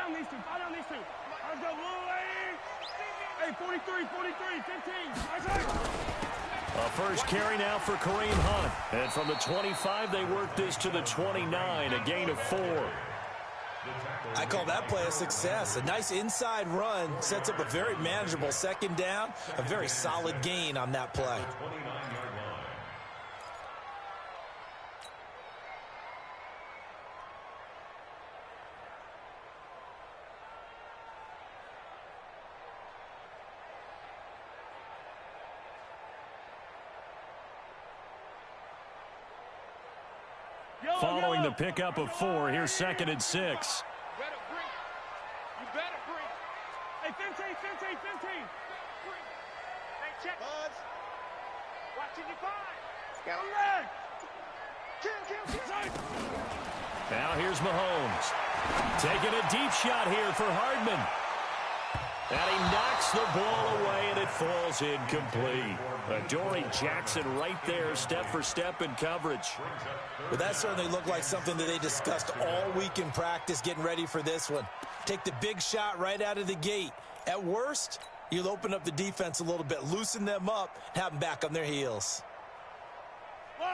down these two. Fall down these two. Let's go, blue lady. Hey, 43, 43, 15. A first carry now for Kareem Hunt. And from the 25, they work this to the 29, a gain of 4. I call that play a success. A nice inside run sets up a very manageable second down, a very solid gain on that play. Following the pickup of 4, here's 2nd and 6. You better breathe. Hey, 15, 15, 15. Hey, check. Buzz. Watching your five. Get him back. Kill. Now here's Mahomes. Taking a deep shot here for Hardman. And he knocks the ball away, and it falls incomplete. Adoree Jackson right there, step for step in coverage. Well, that certainly looked like something that they discussed all week in practice, getting ready for this one. Take the big shot right out of the gate. At worst, you'll open up the defense a little bit, loosen them up, have them back on their heels.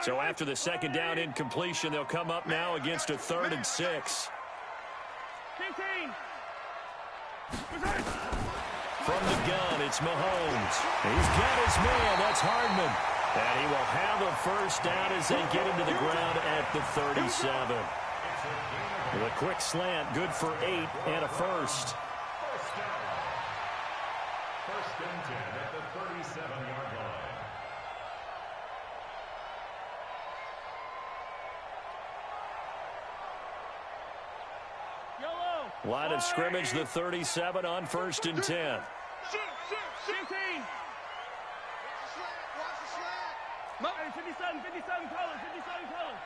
So after the second down incompletion, they'll come up now against a 3rd and 6. 15. From the gun, it's Mahomes. He's got his man. That's Hardman. And he will have a first down as they get him to the ground at the 37. With a quick slant, good for 8 and a first. First and 10 at the 37-yard line. Line of scrimmage, the 37 on 1st and 10. 15. Watch the slant. 57 colors, 57 colors.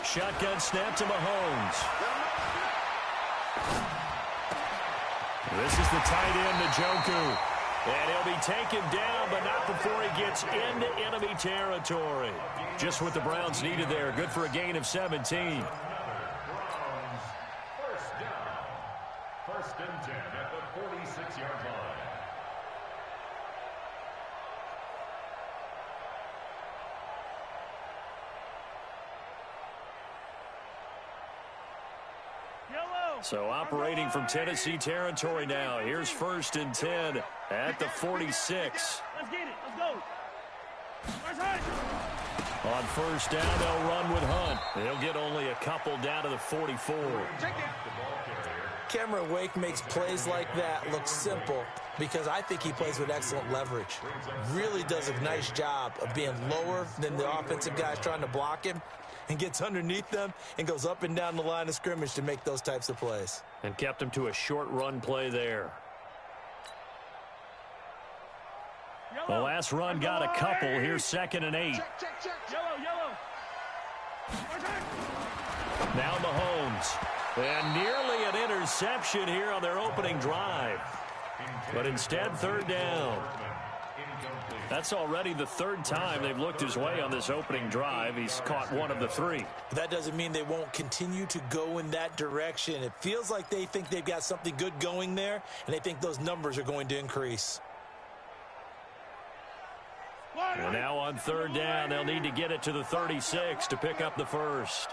Shotgun snap to Mahomes. This is the tight end, Njoku. And he'll be taken down, but not before he gets into enemy territory. Just what the Browns needed there. Good for a gain of 17. First down. First and 10 at the 46-yard line. So operating from Tennessee territory now. Here's 1st and 10 at the 46. Let's get it. Let's go. On first down, they'll run with Hunt. They'll get only a couple down to the 44. Cameron Wake makes plays like that look simple because I think he plays with excellent leverage. Really does a nice job of being lower than the offensive guys trying to block him and gets underneath them and goes up and down the line of scrimmage to make those types of plays. And kept him to a short run play there. The last run got a couple. Here's 2nd and 8. Yellow. Now Mahomes. And nearly an interception here on their opening drive. But instead, 3rd down. That's already the 3rd time they've looked his way on this opening drive. He's caught 1 of the 3. That doesn't mean they won't continue to go in that direction. It feels like they think they've got something good going there, and they think those numbers are going to increase. And now on 3rd down, they'll need to get it to the 36 to pick up the first.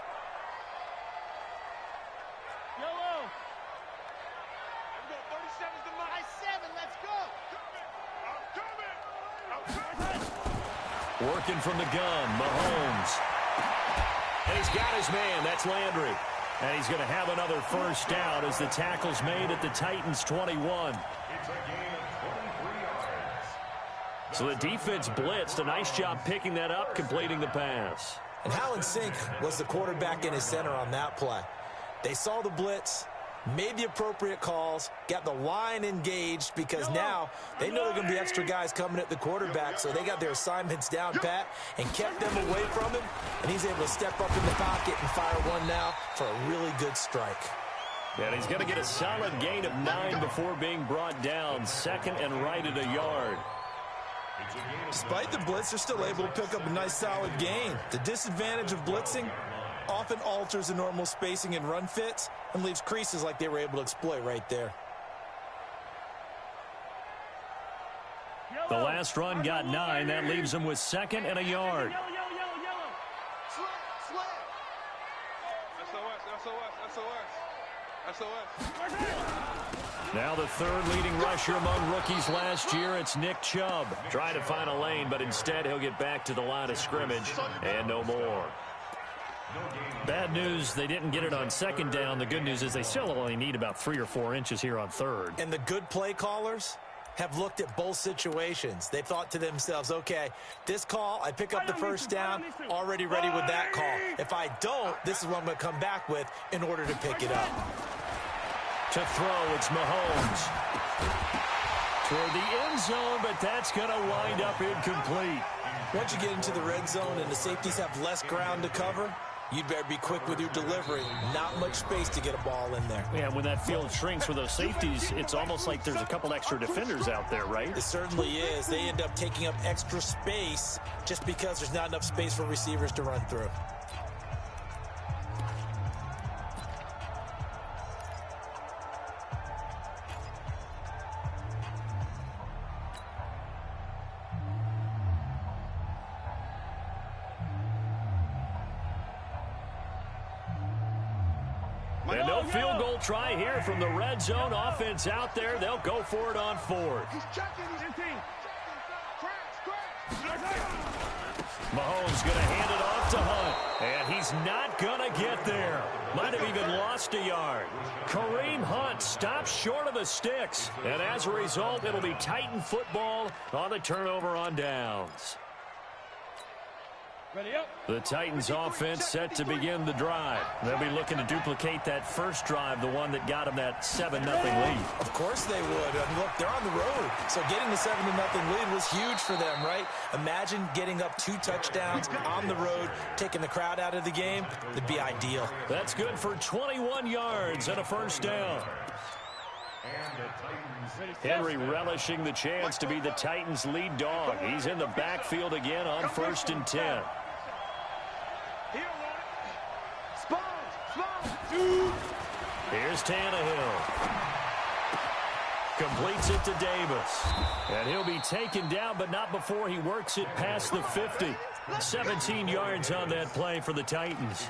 Yellow. 37's the my 7. Let's go. Working from the gun, Mahomes. And he's got his man. That's Landry. And he's going to have another first down as the tackle's made at the Titans' 21. It's a gain of 23 yards. So the defense blitzed. A nice job picking that up, completing the pass. And Howland Sink was the quarterback in his center on that play. They saw the blitz, made the appropriate calls, got the line engaged because now they know there are going to be extra guys coming at the quarterback, so they got their assignments down pat and kept them away from him, and he's able to step up in the pocket and fire one now for a really good strike. And he's going to get a solid gain of 9 before being brought down. 2nd and right at a yard. Despite the blitz, they're still able to pick up a nice solid gain. The disadvantage of blitzing, often alters the normal spacing and run fits and leaves creases like they were able to exploit right there. The last run got 9. That leaves him with 2nd and a yard. Now the 3rd leading rusher among rookies last year, it's Nick Chubb. Trying to find a lane, but instead he'll get back to the line of scrimmage and no more. Bad news, they didn't get it on 2nd down. The good news is they still only need about 3 or 4 inches here on 3rd. And the good play callers have looked at both situations. They thought to themselves, okay, this call, I pick up the 1st down, already ready with that call. If I don't, this is what I'm going to come back with in order to pick it up. To throw, it's Mahomes. Toward the end zone, but that's going to wind up incomplete. Once you get into the red zone and the safeties have less ground to cover, you'd better be quick with your delivery. Not much space to get a ball in there. Yeah, when that field shrinks with those safeties, it's almost like there's a couple extra defenders out there, right? It certainly is. They end up taking up extra space just because there's not enough space for receivers to run through. And no field goal try here from the red zone. Offense out there. They'll go for it on 4th. Mahomes going to hand it off to Hunt. And he's not going to get there. Might have even lost a yard. Kareem Hunt stops short of the sticks. And as a result, it'll be Titan football on the turnover on downs. The Titans offense set to begin the drive. They'll be looking to duplicate that first drive, the one that got them that 7-0 lead. Of course they would. Look, they're on the road. So getting the 7-0 lead was huge for them, right? Imagine getting up 2 touchdowns on the road, taking the crowd out of the game. It'd be ideal. That's good for 21 yards and a 1st down. Henry relishing the chance to be the Titans' lead dog. He's in the backfield again on 1st and 10. Here's Tannehill. Completes it to Davis. And he'll be taken down, but not before he works it past the 50. 17 yards on that play for the Titans.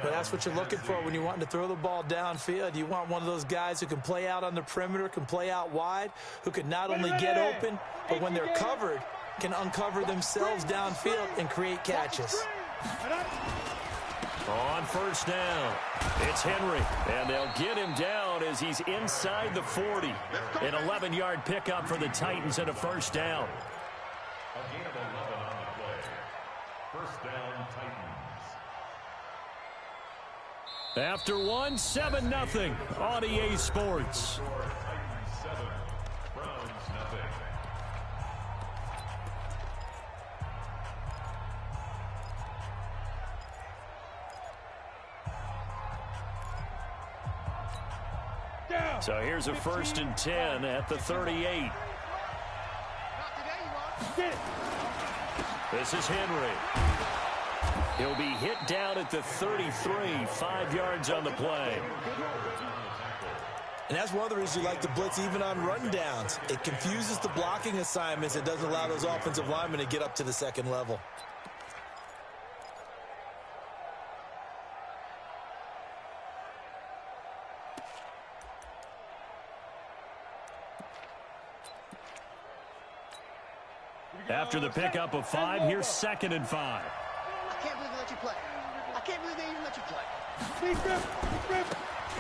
But that's what you're looking for when you're wanting to throw the ball downfield. You want one of those guys who can play out on the perimeter, can play out wide, who can not only get open, but when they're covered, can uncover themselves downfield and create catches. On 1st down, it's Henry, and they'll get him down as he's inside the 40. An 11-yard pickup for the Titans and a 1st down. A gain of 11 on the play. 1st down, Titans. After 7-0 on EA Sports. Titans 7, Browns nothing. So here's a 1st and 10 at the 38. This is Henry. He'll be hit down at the 33, 5 yards on the play. And that's one of the reasons you like to blitz even on rundowns. It confuses the blocking assignments. It doesn't allow those offensive linemen to get up to the 2nd level. After the pickup of 5, here's 2nd and 5. I can't believe they let you play. I can't believe they even let you play.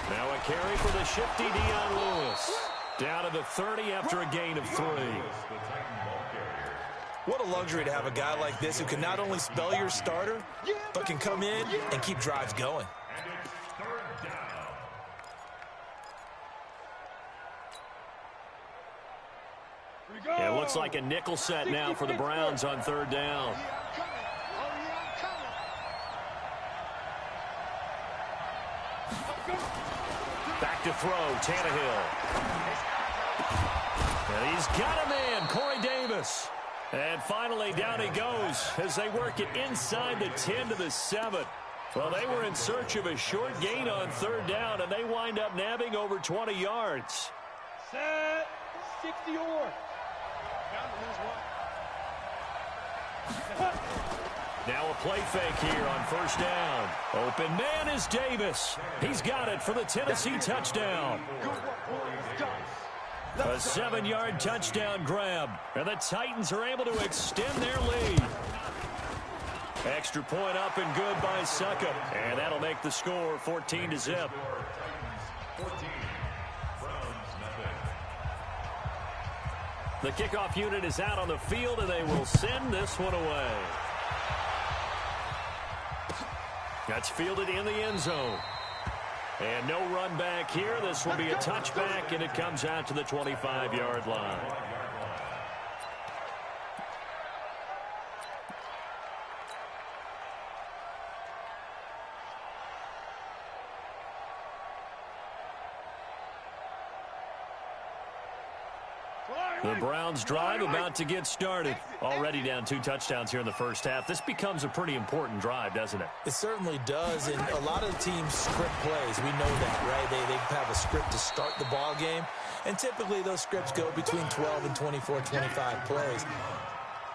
Now a carry for the shifty Dion Lewis. Down to the 30 after a gain of 3. What a luxury to have a guy like this who can not only spell your starter, but can come in and keep drives going. It looks like a nickel set now for the Browns on 3rd down. Back to throw, Tannehill. And he's got a man, Corey Davis. And finally, down he goes as they work it inside the 10 to the 7. Well, they were in search of a short gain on third down, and they wind up nabbing over 20 yards. Set. 60 or. Now a play fake here on first down. Open man is Davis. He's got it for the Tennessee touchdown. A 7-yard touchdown grab, and the Titans are able to extend their lead. Extra point up and good by Succop, and that'll make the score 14-0. The kickoff unit is out on the field, and they will send this one away. That's fielded in the end zone. And no run back here. This will be a touchback, and it comes out to the 25-yard line. The Browns drive about to get started. Already down 2 touchdowns here in the first half. This becomes a pretty important drive, doesn't it? It certainly does, and a lot of teams script plays. We know that, right? They have a script to start the ball game, and typically those scripts go between 12 and 24, 25 plays.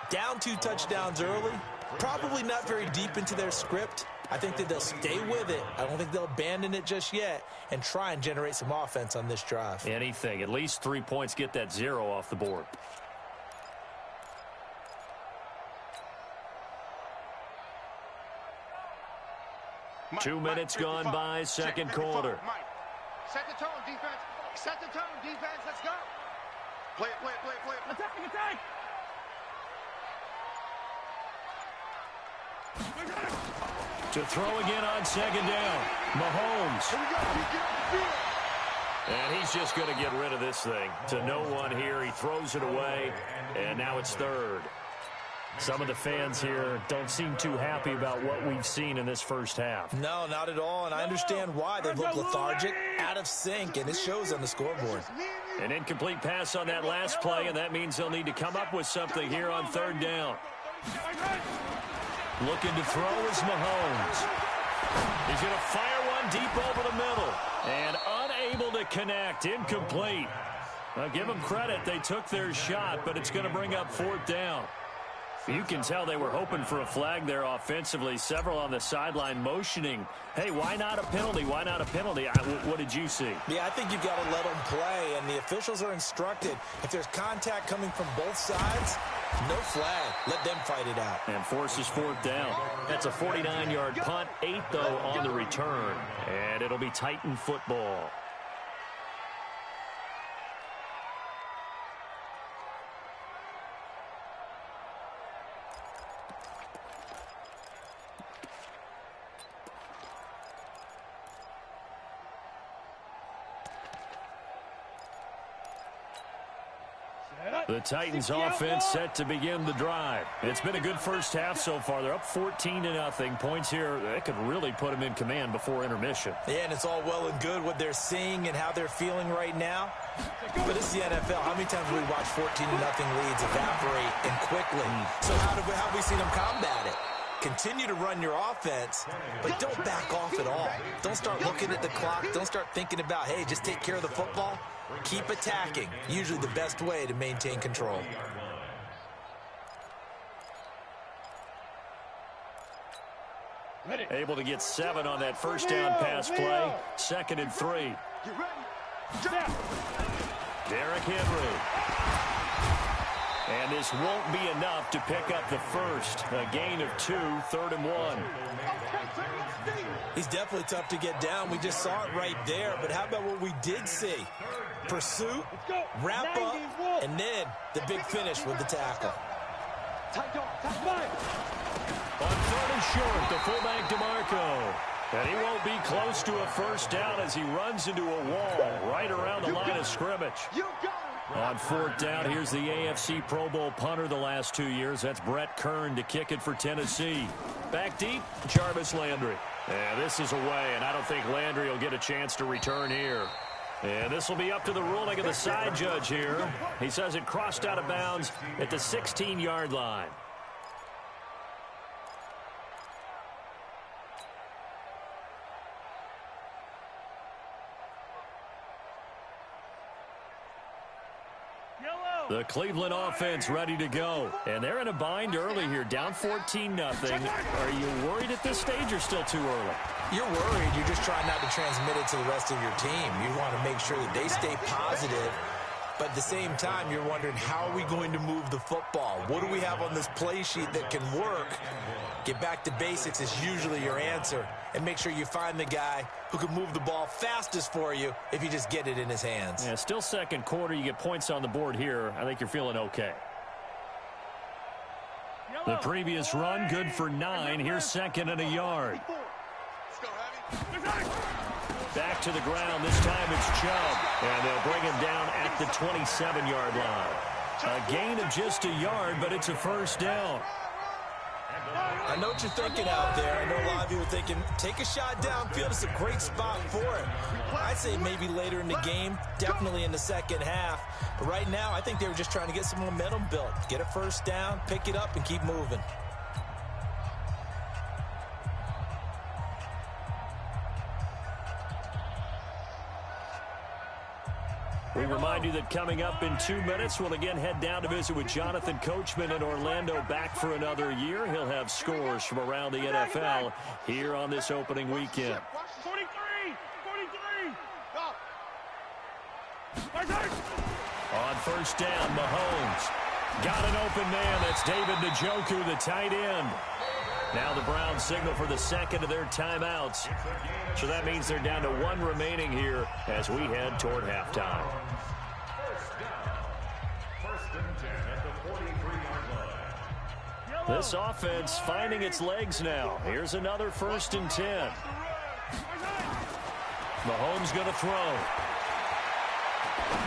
Down 2 touchdowns early, probably not very deep into their script. I think that they'll stay with it. I don't think they'll abandon it just yet and try and generate some offense on this drive. Anything. At least 3 points, get that 0 off the board. Mike, 2 minutes gone by, second quarter. Set the tone, defense. Set the tone, defense. Let's go. Play it, play it, play it, play it. Attack, attack. To throw again on second down. Mahomes. Here we go. Get off the field. And he's just going to get rid of this thing. To no one here. He throws it away, and now it's third. Some of the fans here don't seem too happy about what we've seen in this first half. No, not at all, and I understand why. They look lethargic, out of sync, and it shows on the scoreboard. An incomplete pass on that last play, and that means they'll need to come up with something here on third down. Looking to throw is Mahomes. He's going to fire one deep over the middle. And unable to connect. Incomplete. Now, give them credit. They took their shot, but it's going to bring up fourth down. You can tell they were hoping for a flag there offensively. Several on the sideline motioning, hey, why not a penalty? Why not a penalty? What did you see? Yeah, I think you've got to let them play, and the officials are instructed. If there's contact coming from both sides, no flag. Let them fight it out. And forces fourth down. That's a 49-yard punt, 8, though, on the return. And it'll be Titan football. The Titans offense set to begin the drive. It's been a good first half so far. They're up 14-0. Points here, that could really put them in command before intermission. Yeah, and it's all well and good what they're seeing and how they're feeling right now. But it's the NFL. How many times have we watched 14-0 leads evaporate and quickly? So how have we seen them combat it? Continue to run your offense, but don't back off at all. Don't start looking at the clock. Don't start thinking about, hey, just take care of the football. Keep attacking. Usually the best way to maintain control. Able to get 7 on that first down pass play. 2nd and 3. Derrick Henry. And this won't be enough to pick up the first. A gain of 2, 3rd and 1. He's definitely tough to get down. We just saw it right there. But how about what we did see? Pursuit, wrap up, and then the big finish with the tackle. On 3rd and short, the fullback DeMarco. And he won't be close to a first down as he runs into a wall right around the line of scrimmage. On 4th down, here's the AFC Pro Bowl punter the last 2 years. That's Brett Kern to kick it for Tennessee. Back deep, Jarvis Landry. Yeah, this is away, and I don't think Landry will get a chance to return here. And this will be up to the ruling of the side judge here. He says it crossed out of bounds at the 16-yard line. The Cleveland offense ready to go. And they're in a bind early here, down 14-0. Are you worried at this stage or still too early? You're worried. You're just trying not to transmit it to the rest of your team. You want to make sure that they stay positive. But at the same time, you're wondering, how are we going to move the football? What do we have on this play sheet that can work? Get back to basics is usually your answer. And make sure you find the guy who can move the ball fastest for you if you just get it in his hands. Yeah, still second quarter. You get points on the board here. I think you're feeling okay. The previous run, good for 9. Here's second and a yard. Back to the ground. This time it's Chubb. And they'll bring him down at the 27-yard line. A gain of just a yard, but it's a first down. I know what you're thinking out there. I know a lot of you are thinking, take a shot downfield. It's a great spot for it. I'd say maybe later in the game, definitely in the second half. But right now, I think they were just trying to get some momentum built. Get a first down, pick it up, and keep moving. We remind you that coming up in 2 minutes, we'll again head down to visit with Jonathan Coachman in Orlando, back for another year. He'll have scores from around the NFL here on this opening weekend. 43. On first down, Mahomes. Got an open man. That's David Njoku, the tight end. Now the Browns signal for the second of their timeouts. So that means they're down to 1 remaining here as we head toward halftime. First and 10 at the 43-yard line. This offense finding its legs now. Here's another first and 10. Mahomes going to throw.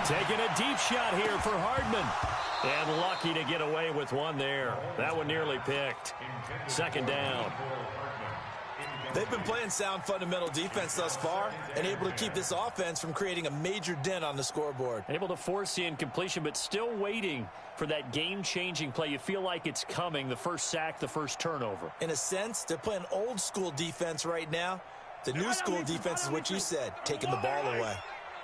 Taking a deep shot here for Hardman. And lucky to get away with one there. That one nearly picked. Second down. They've been playing sound fundamental defense thus far and able to keep this offense from creating a major dent on the scoreboard. Able to force the incompletion, but still waiting for that game-changing play. You feel like it's coming, the first sack, the first turnover. In a sense, they're playing old-school defense right now. The new-school defense is what you said, taking the ball away.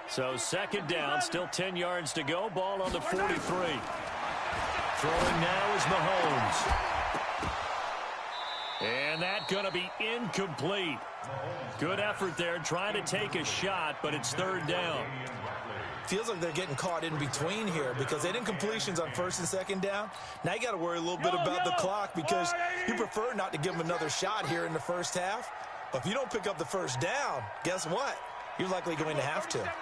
So second down, still 10 yards to go. Ball on the 43. Throwing now is Mahomes. And that going to be incomplete. Good effort there, trying to take a shot, but it's third down. Feels like they're getting caught in between here because they didn't completions on first and second down. Now you got to worry a little bit about the clock because you prefer not to give them another shot here in the first half. But if you don't pick up the first down, guess what? You're likely going to have to.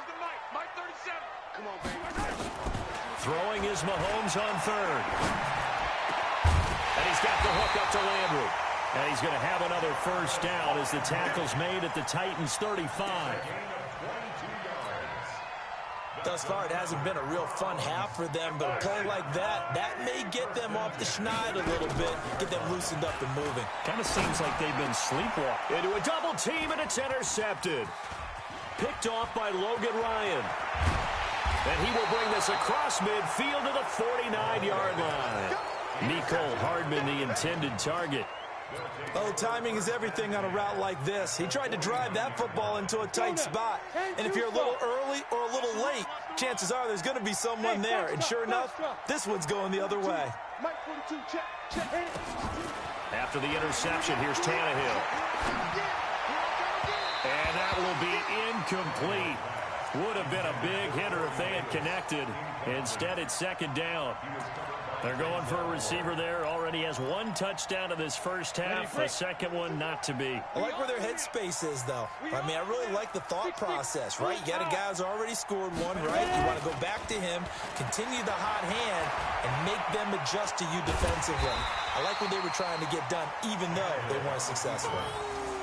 Throwing is Mahomes on third. And he's got the hook up to Landry. And he's going to have another first down as the tackle's made at the Titans' 35. Thus far, it hasn't been a real fun half for them, but a play like that may get them off the schneid a little bit, get them loosened up and moving. Kind of seems like they've been sleepwalking. Into a double team, and it's intercepted. Picked off by Logan Ryan. And he will bring this across midfield to the 49-yard line. Mecole Hardman, the intended target. Oh, timing is everything on a route like this. He tried to drive that football into a tight spot. And if you're a little early or a little late, chances are there's going to be someone there. And sure enough, this one's going the other way. After the interception, here's Tannehill. And that will be incomplete. Would have been a big hitter if they had connected. Instead, it's second down. They're going for a receiver there. Already has 1 touchdown in this first half. The second one not to be. I like where their headspace is, though. I mean, I really like the thought process, right? You got a guy who's already scored one, right? You want to go back to him, continue the hot hand, and make them adjust to you defensively. I like what they were trying to get done, even though they weren't successful.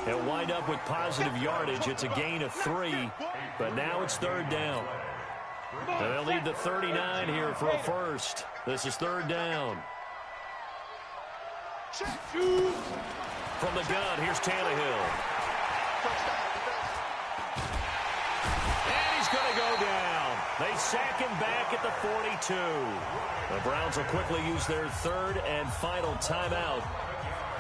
They'll wind up with positive yardage. It's a gain of 3, but now it's third down. And they'll lead the 39 here for a first. This is third down. From the gun, here's Tannehill. And he's going to go second back at the 42. The Browns will quickly use their third and final timeout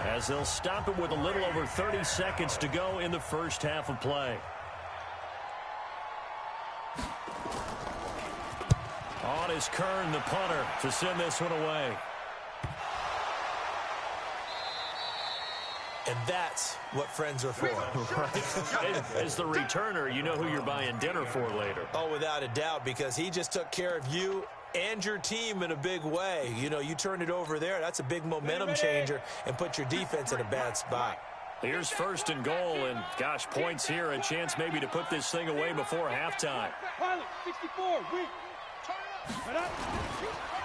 as they'll stop it with a little over 30 seconds to go in the first half of play. On is Kern, the punter, to send this one away. And that's what friends are for. Right. As the returner, you know who you're buying dinner for later. Oh, without a doubt, because he just took care of you and your team in a big way. You know, you turn it over there, that's a big momentum changer and put your defense in a bad spot. Here's first and goal, and gosh, points here, a chance maybe to put this thing away before halftime. 64,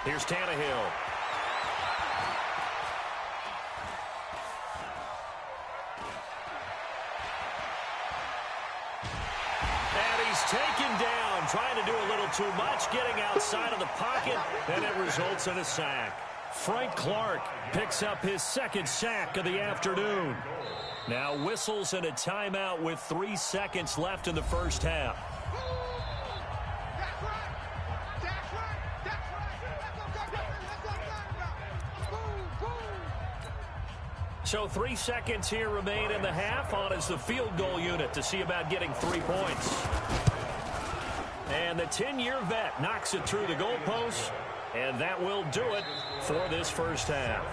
Here's Tannehill. And he's taken down, trying to do a little too much, getting outside of the pocket, and it results in a sack. Frank Clark picks up his second sack of the afternoon. Now whistles and a timeout with 3 seconds left in the first half. So 3 seconds here remain in the half. On is the field goal unit to see about getting 3 points. And the 10-year vet knocks it through the goalpost. And that will do it for this first half.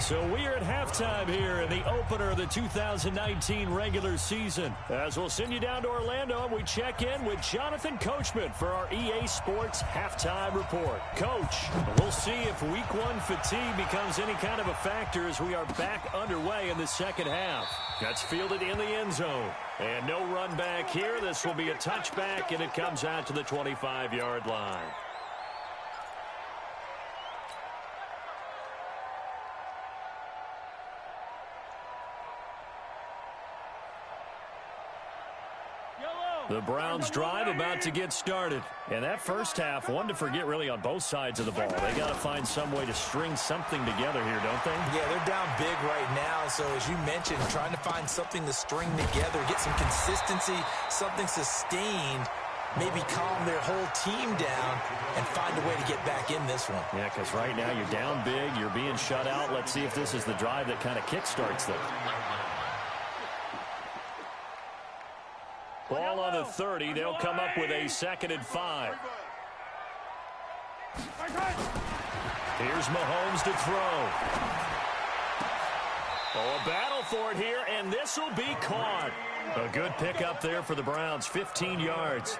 So we are at halftime here in the opener of the 2019 regular season. As we'll send you down to Orlando, and we check in with Jonathan Coachman for our EA Sports Halftime Report. Coach, we'll see if Week 1 fatigue becomes any kind of a factor as we are back underway in the second half. That's fielded in the end zone. And no run back here. This will be a touchback, and it comes out to the 25-yard line. The Browns drive about to get started. And that first half, one to forget really on both sides of the ball. They got to find some way to string something together here, don't they? Yeah, they're down big right now. So as you mentioned, trying to find something to string together, get some consistency, something sustained, maybe calm their whole team down and find a way to get back in this one. Yeah, because right now you're down big, you're being shut out. Let's see if this is the drive that kind of kickstarts them. Ball on the 30. They'll come up with a 2nd and 5. Here's Mahomes to throw. Oh, a battle for it here, and this will be caught. A good pickup there for the Browns, 15 yards.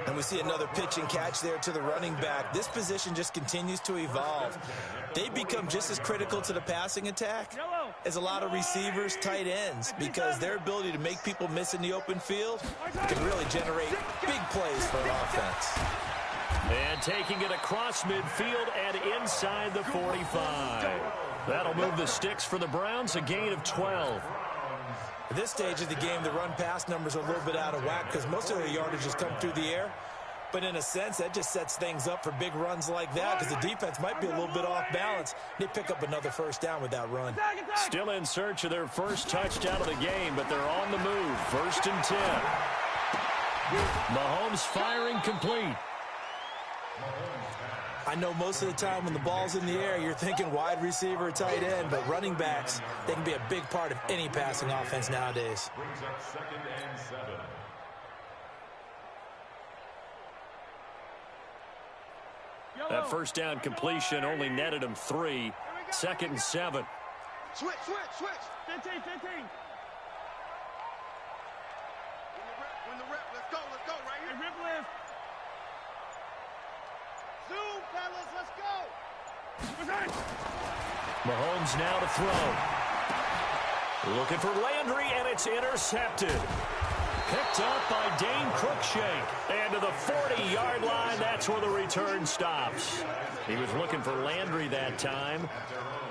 And we see another pitch and catch there to the running back. This position just continues to evolve. They become just as critical to the passing attack as a lot of receivers, tight ends, because their ability to make people miss in the open field can really generate big plays for an offense. And taking it across midfield and inside the 45. That'll move the sticks for the Browns, a gain of 12. At this stage of the game, the run-pass numbers are a little bit out of whack because most of their yardage has come through the air. But in a sense, that just sets things up for big runs like that because the defense might be a little bit off balance. They pick up another first down with that run. Still in search of their first touchdown of the game, but they're on the move. 1st and 10. Mahomes firing complete. I know most of the time when the ball's in the air, you're thinking wide receiver, tight end, but running backs, they can be a big part of any passing offense nowadays. Brings up 2nd and 7. That first down completion only netted him 3. 2nd and 7. Switch. 15. Win the rep. Let's go right here. Rip lift. Zoom, fellas, let's go. Mahomes now to throw. Looking for Landry, and it's intercepted. Picked up by Dane Cruikshank. And to the 40-yard line, that's where the return stops. He was looking for Landry that time.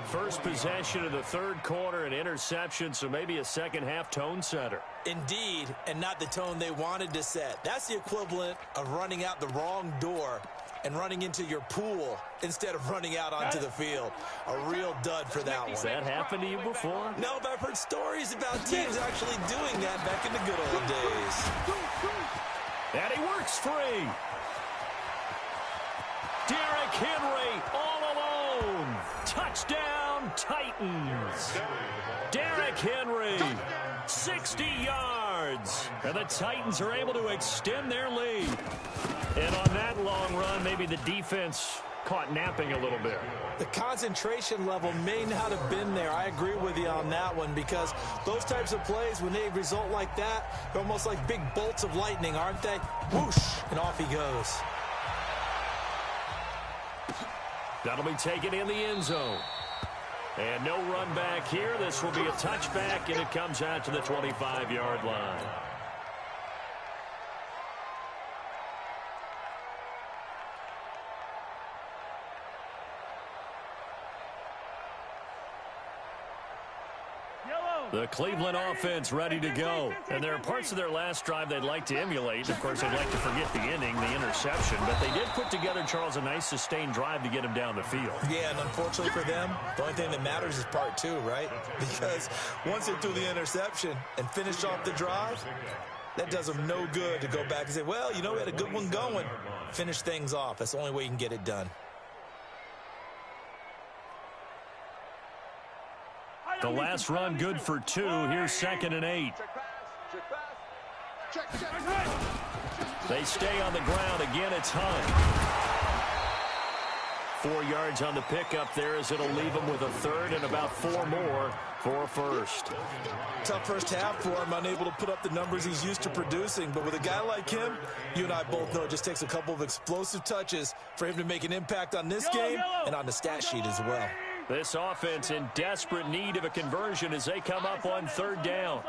First possession of the 3rd quarter, an interception, so maybe a second-half tone setter. Indeed, and not the tone they wanted to set. That's the equivalent of running out the wrong door and running into your pool instead of running out onto the field. A real dud for that one. Has that happened to you before? No, but I've heard stories about teams actually doing that back in the good old days. And he works free. Derrick Henry all alone. Touchdown, Titans. Derrick Henry, 60 yards. And the Titans are able to extend their lead. And on that long run, maybe the defense caught napping a little bit. The concentration level may not have been there. I agree with you on that one, because those types of plays, when they result like that, they're almost like big bolts of lightning, aren't they? Whoosh, and off he goes. That'll be taken in the end zone. And no run back here. This will be a touchback, and it comes out to the 25-yard line. The Cleveland offense ready to go. And there are parts of their last drive they'd like to emulate. Of course, they'd like to forget the inning, the interception. But they did put together, Charles, a nice sustained drive to get him down the field. Yeah, and unfortunately for them, the only thing that matters is part two, right? Because once they threw the interception and finished off the drive, that does them no good to go back and say, well, you know, we had a good one going. Finish things off. That's the only way you can get it done. The last run good for 2. Here's 2nd and 8. They stay on the ground. Again, it's Hunt. 4 yards on the pickup there, as it'll leave them with a third and about 4 more for a first. Tough first half for him, unable to put up the numbers he's used to producing. But with a guy like him, you and I both know it just takes a couple of explosive touches for him to make an impact on this game and on the stat sheet as well. This offense in desperate need of a conversion as they come up on 3rd down.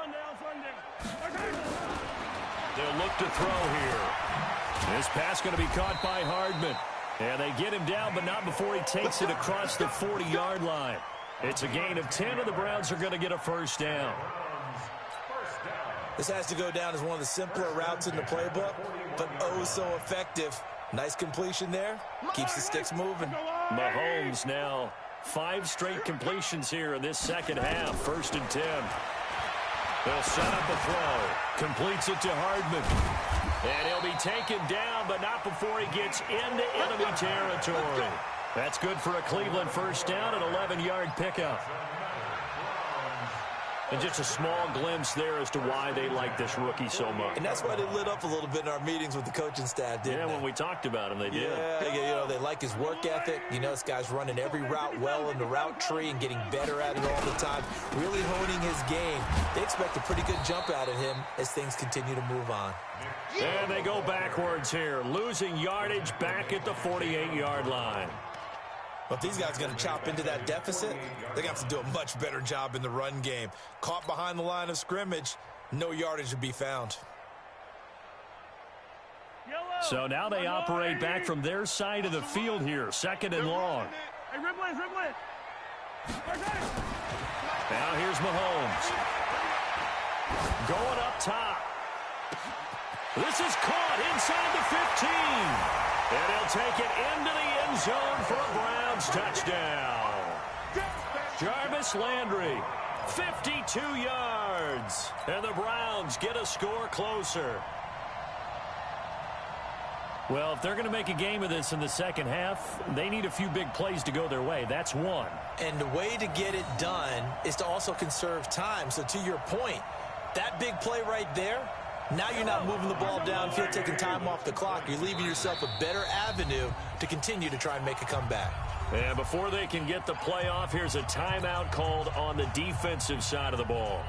They'll look to throw here. This pass going to be caught by Hardman. And they get him down, but not before he takes it across the 40-yard line. It's a gain of 10, and the Browns are going to get a first down. This has to go down as one of the simpler routes in the playbook, but oh so effective. Nice completion there. Keeps the sticks moving. Mahomes now 5 straight completions here in this second half. 1st and 10. They'll set up a throw. Completes it to Hardman. And he'll be taken down, but not before he gets into enemy territory. That's good for a Cleveland first down, an 11-yard pickup. And just a small glimpse there as to why they like this rookie so much. And that's why they lit up a little bit in our meetings with the coaching staff, didn't they? Yeah, when we talked about him, they did. Yeah, you know, they like his work ethic. You know, this guy's running every route well in the route tree and getting better at it all the time, really honing his game. They expect a pretty good jump out of him as things continue to move on. And they go backwards here, losing yardage back at the 48-yard line. But if these guys are going to chop into that deficit, they're going to have to do a much better job in the run game. Caught behind the line of scrimmage, no yardage to be found. So now they operate back from their side of the field here, 2nd and long. Now here's Mahomes. Going up top. This is caught inside the 15. And he'll take it into the end zone for a Browns touchdown. Jarvis Landry, 52 yards. And the Browns get a score closer. Well, if they're going to make a game of this in the second half, they need a few big plays to go their way. That's one. And the way to get it done is to also conserve time. So to your point, that big play right there, now you're not moving the ball downfield, taking time off the clock. You're leaving yourself a better avenue to continue to try and make a comeback. And before they can get the play off, here's a timeout called on the defensive side of the ball.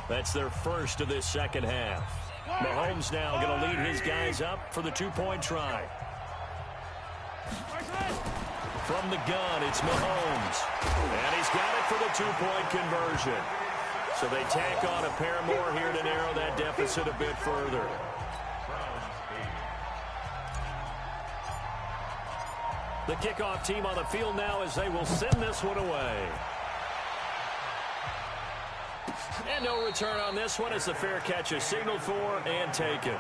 That's their first of this second half. Mahomes now going to lead his guys up for the 2-point try. From the gun, it's Mahomes. And he's got it for the 2-point conversion. So they tack on a pair more here to narrow that deficit a bit further. The kickoff team on the field now as they will send this one away. And no return on this one as the fair catch is signaled for and taken.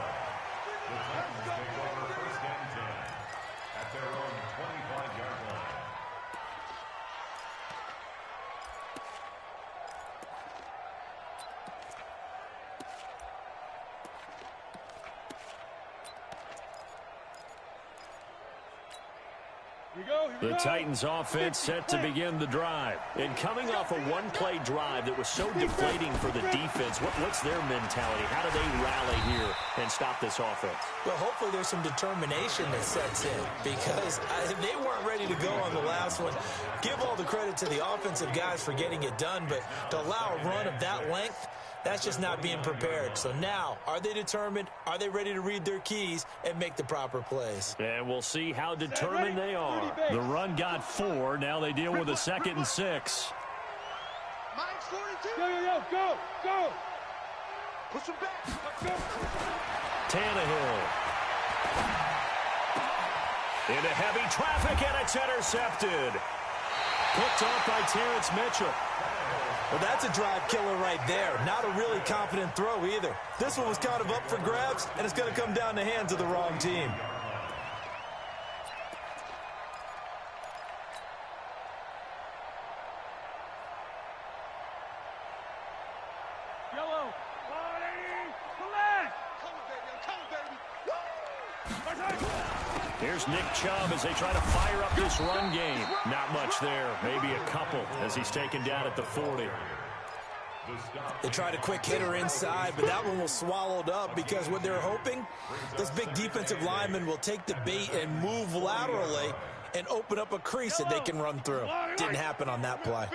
The Titans offense set to begin the drive. And coming off a one-play drive that was so deflating for the defense, what's their mentality? How do they rally here and stop this offense? Well, hopefully there's some determination that sets in because they weren't ready to go on the last one. Give all the credit to the offensive guys for getting it done, but to allow a run of that length, that's just not being prepared. So now, are they determined? Are they ready to read their keys and make the proper plays? And we'll see how determined they are. The run got 4. Now they deal with a 2nd and 6. Mine's 42. Go. Push him back. Let's go. Tannehill. Into heavy traffic, and it's intercepted. Picked off by Terrence Mitchell. Well, that's a drive killer right there. Not a really confident throw either. This one was kind of up for grabs, and it's going to come down the hands of the wrong team. Yellow. Here's Nick Chubb as they try to fire up this run game. Not much there. Maybe a couple as he's taken down at the 40. They tried a quick hitter inside, but that one was swallowed up because what they're hoping, this big defensive lineman will take the bait and move laterally and open up a crease that they can run through. Didn't happen on that play.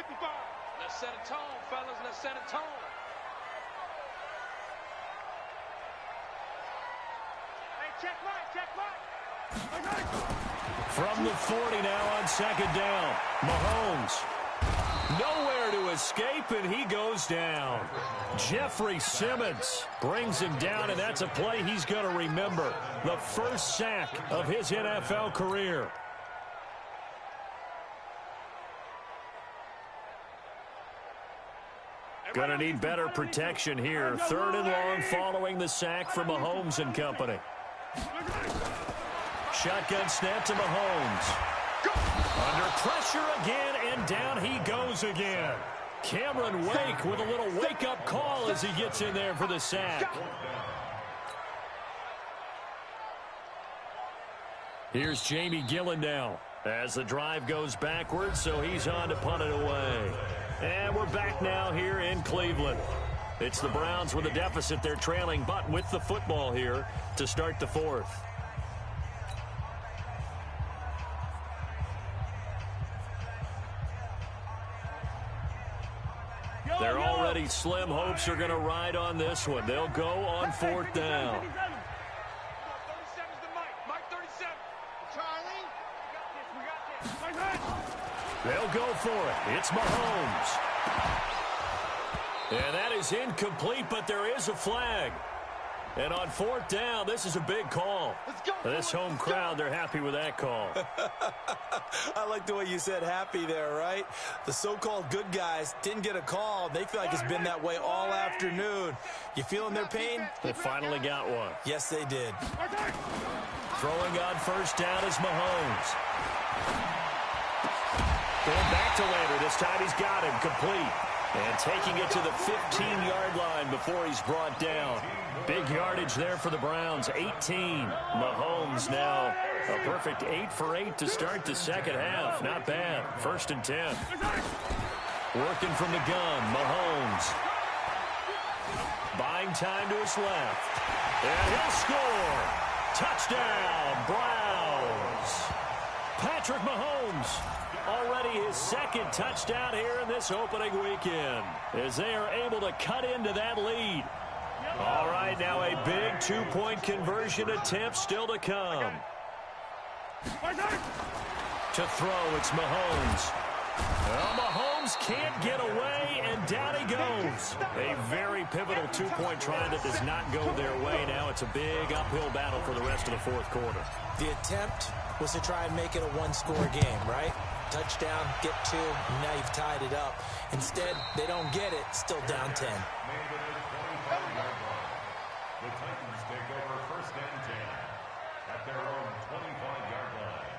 Let's set a tone, fellas. Let's set a tone. Hey, check Mike. From the 40 now on 2nd down. Mahomes. Nowhere to escape, and he goes down. Jeffrey Simmons brings him down, and that's a play he's going to remember. The first sack of his NFL career. Going to need better protection here. 3rd and long following the sack from Mahomes and company. Shotgun snap to Mahomes. Under pressure again, and down he goes again. Cameron Wake with a little wake-up call as he gets in there for the sack. Here's Jamie Gillen now as the drive goes backwards, so he's on to punt it away. And we're back now here in Cleveland. It's the Browns with a deficit. They're trailing, but with the football here to start the 4th. They're already slim hopes are going to ride on this one. They'll go on 4th down. 37's the Mike 37. Charlie. We got this. They'll go for it. It's Mahomes. And that is incomplete, but there is a flag. And on 4th down, this is a big call. This home crowd, they're happy with that call. I like the way you said happy there, right? The so-called good guys didn't get a call. They feel like it's been that way all afternoon. You feeling their pain? They finally got one. Yes, they did. Throwing on 1st down is Mahomes. Going back to Lander. This time he's got him complete. And taking it to the 15-yard line before he's brought down. Big yardage there for the Browns, 18. Mahomes now a perfect 8 for 8 to start the 2nd half. Not bad. 1st and 10. Working from the gun, Mahomes. Buying time to his left. And he'll score. Touchdown, Browns. Patrick Mahomes. Already his 2nd touchdown here in this opening weekend as they are able to cut into that lead. All right, now a big 2-point conversion attempt still to come. To throw, it's Mahomes. Well, Mahomes can't get away, and down he goes. A very pivotal 2-point try that does not go their way. Now it's a big uphill battle for the rest of the 4th quarter. The attempt was to try and make it a one-score game, right? Touchdown, get 2, and now you've tied it up. Instead, they don't get it, still down 10. The Titans take over 1st and 10 at their own 25-yard line.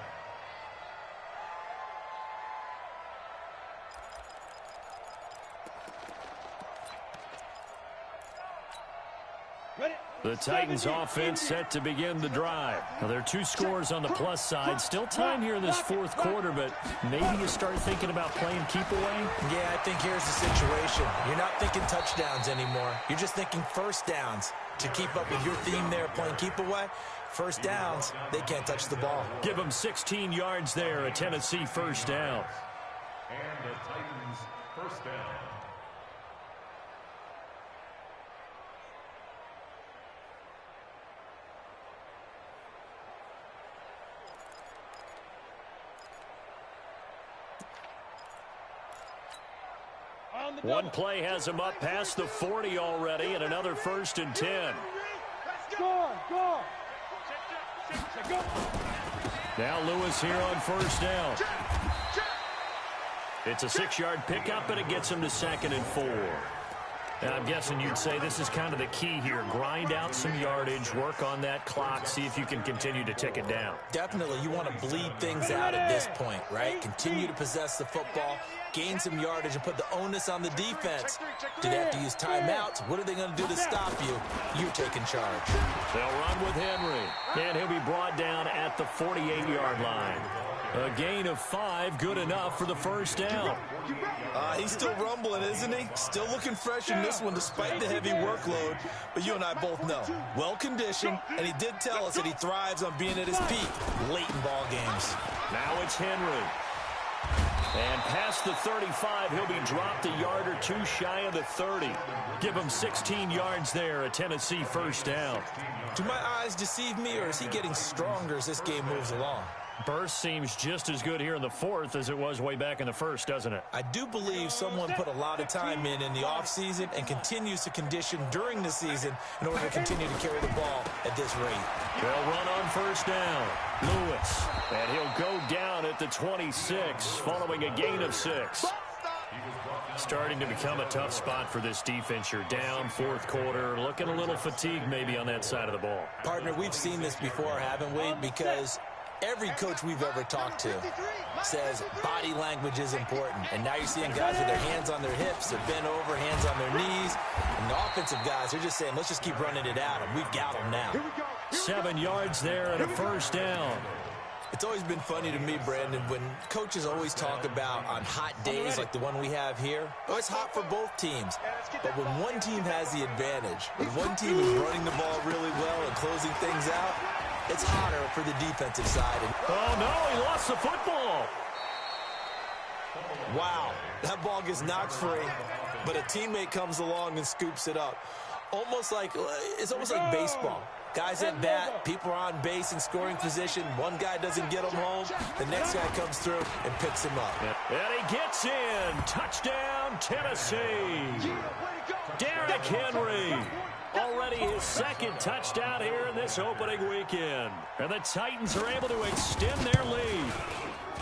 The Titans offense set to begin the drive. Now, there are 2 scores on the plus side. Still time here in this fourth quarter, but maybe you start thinking about playing keep away? Yeah, I think here's the situation. You're not thinking touchdowns anymore. You're just thinking first downs. To keep up with your theme there, playing keep away, first downs, they can't touch the ball. Give them 16 yards there, a Tennessee first down. And the Titans first down. One play has him up past the 40 already, and another 1st and 10. Now Lewis here on first down. It's a 6-yard pickup, and it gets him to 2nd and 4. And I'm guessing you'd say this is kind of the key here. Grind out some yardage, work on that clock, see if you can continue to tick it down. Definitely, you want to bleed things out at this point, right? Continue to possess the football, gain some yardage, and put the onus on the defense. Do they have to use timeouts? What are they going to do to stop you? You're taking charge. They'll run with Henry, and he'll be brought down at the 48-yard line. A gain of 5, good enough for the first down. He's still rumbling, isn't he? Still looking fresh in this one despite the heavy workload. But you and I both know, well-conditioned, and he did tell us that he thrives on being at his peak late in ball games. Now it's Henry. And past the 35, he'll be dropped a yard or 2 shy of the 30. Give him 16 yards there, a Tennessee first down. Do my eyes deceive me, or is he getting stronger as this game moves along? Burst seems just as good here in the 4th as it was way back in the 1st, doesn't it? I do believe someone put a lot of time in the offseason and continues to condition during the season in order to continue to carry the ball at this rate. They'll run on first down. Lewis. And he'll go down at the 26 following a gain of 6. Starting to become a tough spot for this defense. You're down 4th quarter, looking a little fatigued maybe on that side of the ball. Partner, we've seen this before, haven't we? Because every coach we've ever talked to says body language is important. And now you're seeing guys with their hands on their hips, they're bent over, hands on their knees. And the offensive guys are just saying, let's just keep running it at them. We've got them now. 7 yards there and a first down. It's always been funny to me, Brandon, when coaches always talk about on hot days like the one we have here. Oh, it's hot for both teams. But when one team has the advantage, when one team is running the ball really well and closing things out, it's hotter for the defensive side. Oh, no, he lost the football. Wow, that ball gets knocked free, but a teammate comes along and scoops it up. It's almost like baseball. Guys at bat, people are on base in scoring position. One guy doesn't get him home. The next guy comes through and picks him up. And he gets in. Touchdown, Tennessee. Derrick Henry. Already his 2nd touchdown here in this opening weekend. And the Titans are able to extend their lead.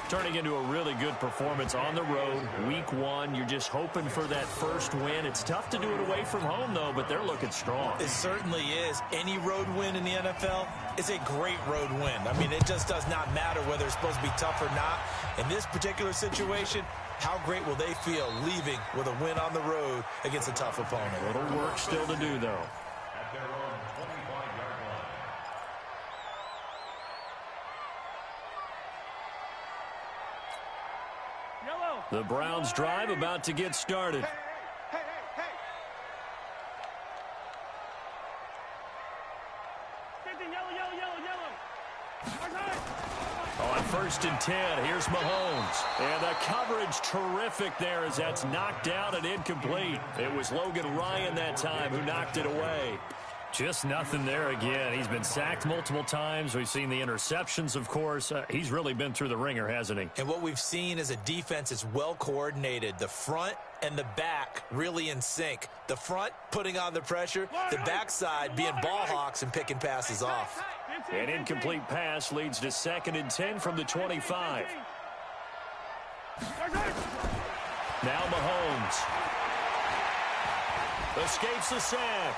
Turning into a really good performance on the road. Week 1, you're just hoping for that first win. It's tough to do it away from home, though, but they're looking strong. It certainly is. Any road win in the NFL is a great road win. I mean, it just does not matter whether it's supposed to be tough or not. In this particular situation, how great will they feel leaving with a win on the road against a tough opponent? A little work still to do, though. At their own 25-yard line. The Browns drive about to get started. Hey. Yellow. On 1st and 10, here's Mahomes. And the coverage terrific there as that's knocked out and incomplete. It was Logan Ryan that time who knocked it away. Just nothing there again. He's been sacked multiple times. We've seen the interceptions, of course. He's really been through the ringer, hasn't he? And what we've seen is a defense that's well coordinated. The front and the back really in sync. The front putting on the pressure. The backside being ball hawks and picking passes off. An incomplete pass leads to 2nd and 10 from the 25. Now Mahomes. Escapes the sack.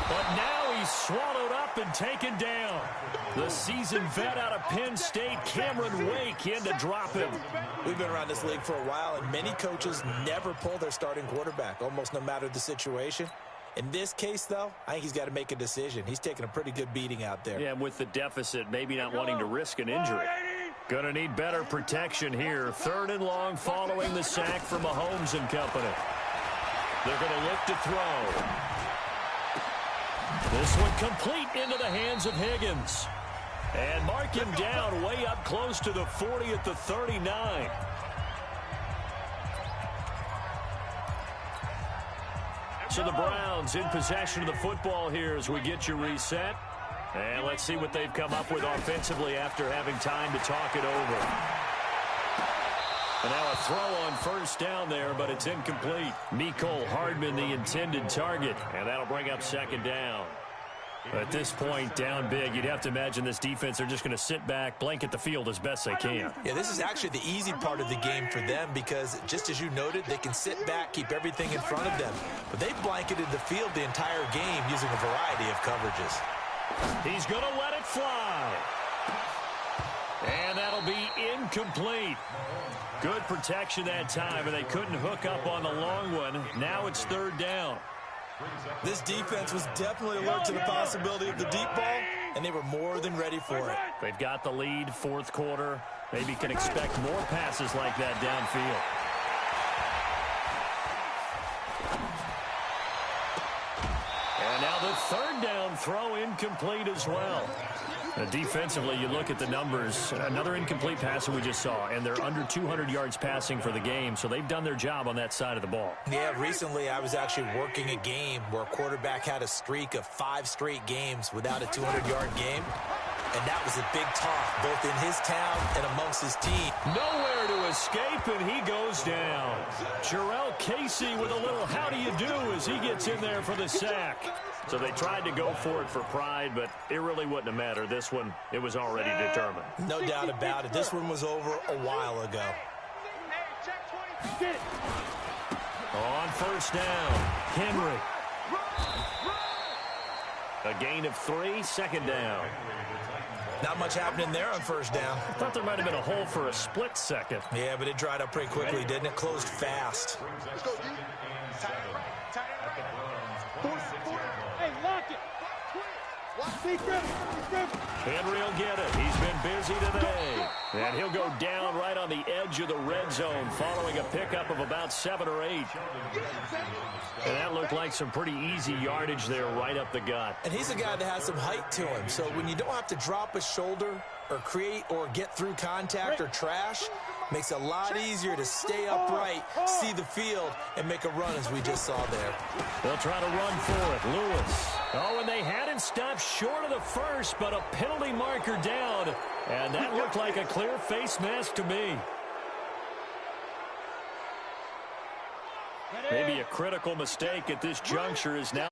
But now he's swallowed up and taken down. The seasoned vet out of Penn State, Cameron Wake, in to drop him. We've been around this league for a while, and many coaches never pull their starting quarterback, almost no matter the situation. In this case, though, I think he's got to make a decision. He's taking a pretty good beating out there. Yeah, with the deficit, maybe not wanting to risk an injury. Going to need better protection here. 3rd and long following the sack from Mahomes and company. They're going to look to throw. This one complete into the hands of Higgins. And mark him down way up close to the 40 at the 39. So the Browns in possession of the football here as we get you reset. And let's see what they've come up with offensively after having time to talk it over. And now a throw on 1st down there, but it's incomplete. Mecole Hardman, the intended target, and that'll bring up 2nd down. At this point, down big, you'd have to imagine this defense are just going to sit back, blanket the field as best they can. Yeah, this is actually the easy part of the game for them because, just as you noted, they can sit back, keep everything in front of them. But they've blanketed the field the entire game using a variety of coverages. He's going to let it fly. And that'll be incomplete. Good protection that time, and they couldn't hook up on the long one. Now it's 3rd down. This defense was definitely alert to the possibility of the deep ball, and they were more than ready for it. They've got the lead, 4th quarter. Maybe can expect more passes like that downfield. And now the 3rd down throw incomplete as well. Defensively, you look at the numbers. Another incomplete pass that we just saw, and they're under 200 yards passing for the game, so they've done their job on that side of the ball. Yeah, recently I was actually working a game where a quarterback had a streak of 5 straight games without a 200-yard game, and that was a big talk, both in his town and amongst his team. Nowhere to escape, and he goes down. Jurrell Casey with a little how do you do as he gets in there for the sack. So they tried to go for it for pride, but it really wouldn't have mattered. This one, it was already determined. No doubt about it. This one was over a while ago. On 1st down, Henry. A gain of 3, 2nd down. Not much happening there on 1st down. I thought there might have been a hole for a split second. Yeah, but it dried up pretty quickly, didn't it? Closed fast. Let's go, D. Hey, lock it. Henry will get it. He's been busy today. And he'll go down right on the edge of the red zone following a pickup of about 7 or 8. And that looked like some pretty easy yardage there right up the gut. And he's a guy that has some height to him. So when you don't have to drop a shoulder or create or get through contact or trash, makes it a lot easier to stay upright, see the field, and make a run as we just saw there. They'll try to run for it. Lewis. Oh, and they hadn't stopped short of the 1st, but a penalty marker down. And that looked like a clear face mask to me. Maybe a critical mistake at this juncture is now